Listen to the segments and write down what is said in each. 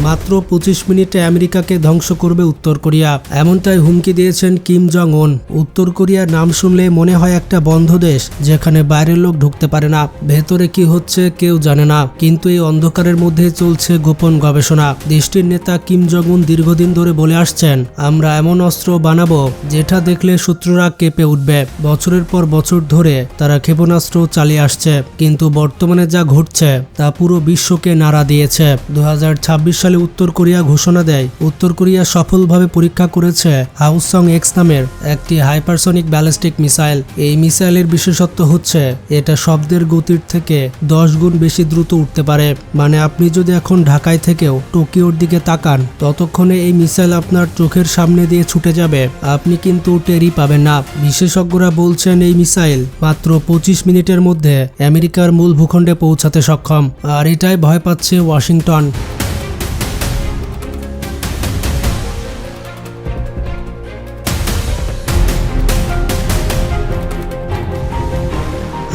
মাত্র 25 মিনিটে আমেরিকাকে ধ্বংস করবে উত্তর কোরিয়া, এমনটাই হুমকি দিয়েছেন কিম জং উন। উত্তর কোরিয়ার নাম শুনলে মনে হয় একটা বন্ধ দেশ যেখানে বাইরের লোক ঢুকতে পারে না, ভেতরে কি হচ্ছে কেউ জানে না। কিন্তু এই অন্ধকারের মধ্যে চলছে গোপন গবেষণা। দেশটির নেতা কিম জং উন দীর্ঘদিন ধরে বলে আসছেন, আমরা এমন অস্ত্র বানাবো যেটা দেখলে শত্রুরা কেঁপে উঠবে। বছরের পর বছর ধরে তারা ক্ষেপণাস্ত্র চালিয়ে আসছে, কিন্তু বর্তমানে যা ঘটছে তা পুরো বিশ্বকে নাড়া দিয়েছে। 2026 সালে উত্তর কোরিয়া ঘোষণা দেয় উত্তর কোরিয়া সফলভাবে পরীক্ষা করেছে হাওসং এক্স নামের একটি হাইপারসনিক ব্যালিস্টিক মিসাইল। এই মিসাইলের বিশেষত্ব হচ্ছে এটা শব্দের গতির থেকে 10 গুণ বেশি দ্রুত উঠতে পারে। মানে আপনি যদি এখন ঢাকায় থেকেও টোকিওর দিকে তাকান, ততক্ষণে এই মিসাইল আপনার চোখের সামনে দিয়ে ছুটে যাবে, আপনি কিন্তু টেরই পাবেন না। বিশেষজ্ঞরা বলছেন এই মিসাইল মাত্র 25 মিনিটের মধ্যে আমেরিকার মূল ভূখণ্ডে পৌঁছাতে সক্ষম, আর এটাই ভয় পাচ্ছে ওয়াশিংটন।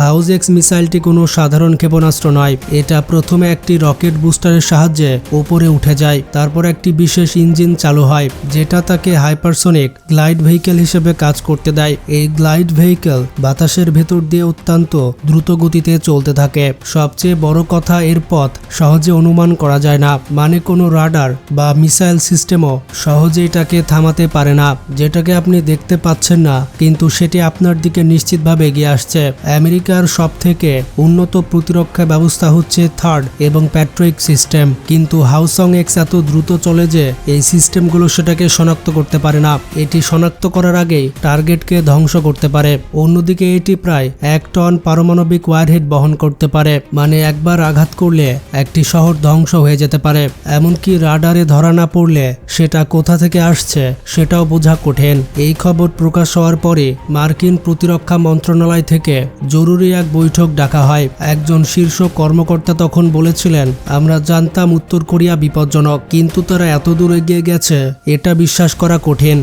হাউস এক্স মিসাইলটি কোনো সাধারণ ক্ষেপণাস্ত্র নয়। এটা প্রথমে একটি রকেট বুস্টারের সাহায্যে উপরে উঠে যায়, তারপর একটি বিশেষ ইঞ্জিন চালু হয় যেটা তাকে হাইপারসনিক গ্লাইড ভেহিকেল হিসেবে কাজ করতে দেয়। এই গ্লাইড ভেহিকেল বাতাসের ভেতর দিয়ে অত্যন্ত দ্রুত গতিতে চলতে থাকে। সবচেয়ে বড় কথা, এর পথ সহজে অনুমান করা যায় না, মানে কোনো রাডার বা মিসাইল সিস্টেমও সহজে এটাকে থামাতে পারে না। যেটাকে আপনি দেখতে পাচ্ছেন না, কিন্তু সেটি আপনার দিকে নিশ্চিতভাবে এগিয়ে আসছে। আমেরিকার সবথেকে উন্নত প্রতিরক্ষা ব্যবস্থা হচ্ছে থার্ড এবং প্যাট্রিক সিস্টেম, কিন্তু হাওসং এক্স এত দ্রুত চলে যে এই সিস্টেমগুলো সেটাকে শনাক্ত করতে পারে না। এটি শনাক্ত করার আগেই টার্গেটকে ধ্বংস করতে পারে। অন্যদিকে এটি প্রায় 1 টন পারমাণবিক ওয়ারহেড বহন করতে পারে, মানে একবার আঘাত করলে একটি শহর ধ্বংস হয়ে যেতে পারে। এমনকি রাডারে ধরা না পড়লে সেটা কোথা থেকে আসছে সেটাও বোঝা কঠিন। এই খবর প্রকাশ হওয়ার পরে মার্কিন প্রতিরক্ষা মন্ত্রণালয় থেকে জরুরি এক বৈঠক ডাকা হয়। একজন শীর্ষ কর্মকর্তা তখন বলেছিলেন, আমরা জানতাম উত্তর কোরিয়া বিপজ্জনক, কিন্তু তারা এত দূর এগিয়ে গেছে এটা বিশ্বাস করা কঠিন।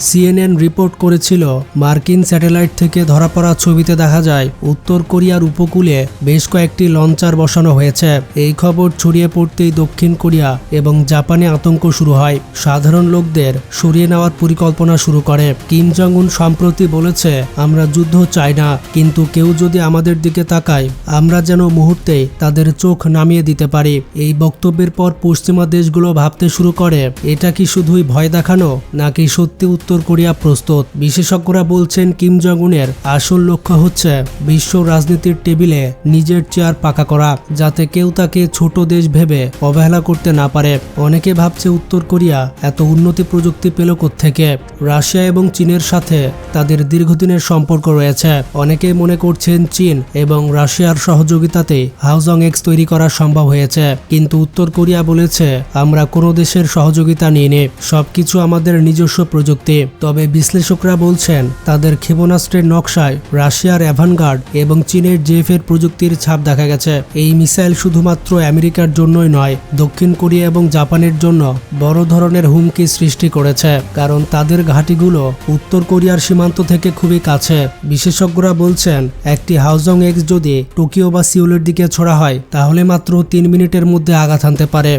CNN রিপোর্ট করেছিল, মার্কিন স্যাটেলাইট থেকে ধরা পড়া ছবিতে দেখা যায় উত্তর কোরিয়ার উপকূলে বেশ কয়েকটি লঞ্চার বসানো হয়েছে। এই খবর ছড়িয়ে পড়তেই দক্ষিণ কোরিয়া এবং জাপানে আতঙ্ক শুরু হয়। সাধারণ লোকদের সরিয়ে নেওয়ার পরিকল্পনা শুরু করে। কিম জং উন সম্প্রতি বলেছে, আমরা যুদ্ধ চাই না, কিন্তু কেউ যদি আমাদের দিকে তাকায় আমরা যেন মুহূর্তেই তাদের চোখ নামিয়ে দিতে পারি। এই বক্তব্যের পর পশ্চিমা দেশগুলো ভাবতে শুরু করে, এটা কি শুধুই ভয় দেখানো, নাকি সত্যি উত্তর কোরিয়া প্রস্তুত। বিশেষজ্ঞরা বলছেন কিম জং উনের আসল লক্ষ্য হচ্ছে বিশ্ব রাজনীতির টেবিলে নিজের চেয়ার পাকা করা, যাতে কেউ তাকে ছোট দেশ ভেবে অবহেলা করতে না পারে। অনেকে ভাবছে উত্তর কোরিয়া এত উন্নতি প্রযুক্তি পেল কোত্থেকে। রাশিয়া এবং চীনের সাথে তাদের দীর্ঘদিনের সম্পর্ক রয়েছে। অনেকেই মনে করছেন চীন এবং রাশিয়ার সহযোগিতাতে হাওসং এক্স তৈরি করা সম্ভব হয়েছে, কিন্তু উত্তর কোরিয়া বলেছে, আমরা কোনো দেশের সহযোগিতা নিইনি, সবকিছু আমাদের নিজস্ব প্রযুক্তি। তবে বিশ্লেষকরা বলছেন, তাদের ক্ষেপণাস্ত্রের নকশায় রাশিয়ার অ্যাভানগার্ড এবং চীনের জেফের প্রযুক্তির ছাপ দেখা গেছে। এই মিসাইল শুধুমাত্র আমেরিকার জন্যই নয়, দক্ষিণ কোরিয়া এবং জাপানের জন্য বড় ধরনের হুমকি সৃষ্টি করেছে, কারণ তাদের ঘাঁটিগুলো উত্তর কোরিয়ার সীমান্ত থেকে খুবই কাছে। বিশেষজ্ঞরা বলছেন, একটি হাওসং এক্স যদি টোকিও বা সিউলের দিকে ছোড়া হয়, তাহলে মাত্র 3 মিনিটের মধ্যে আঘাত হানতে পারে।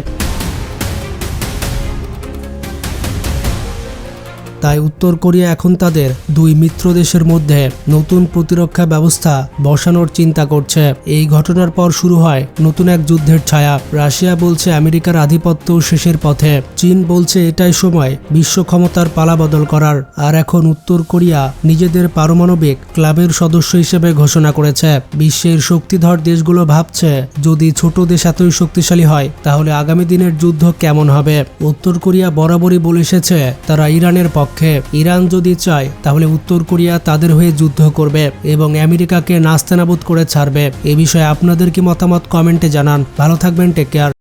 তাই উত্তর কোরিয়া এখন তাদের দুই মিত্র দেশের মধ্যে নতুন প্রতিরক্ষা ব্যবস্থা বসানোর চিন্তা করছে। এই ঘটনার পর শুরু হয় নতুন এক যুদ্ধের ছায়া। রাশিয়া বলছে আমেরিকার আধিপত্য শেষের পথে, চীন বলছে এটাই সময় বিশ্ব ক্ষমতার পালা বদল করার, আর এখন উত্তর কোরিয়া নিজেদের পারমাণবিক ক্লাবের সদস্য হিসেবে ঘোষণা করেছে। বিশ্বের শক্তিধর দেশগুলো ভাবছে, যদি ছোট দেশ এতই শক্তিশালী হয় তাহলে আগামী দিনের যুদ্ধ কেমন হবে। উত্তর কোরিয়া বরাবরই বলে এসেছে তারা ইরানের পক্ষে। ইরান যদি চায় তাহলে উত্তর কোরিয়া তাদের হয়ে যুদ্ধ করবে এবং আমেরিকাকে নাস্তানাবুদ করে ছাড়বে। এ বিষয়ে আপনাদের কি মতামত কমেন্টে জানান। ভালো থাকবেন, টেক কেয়ার।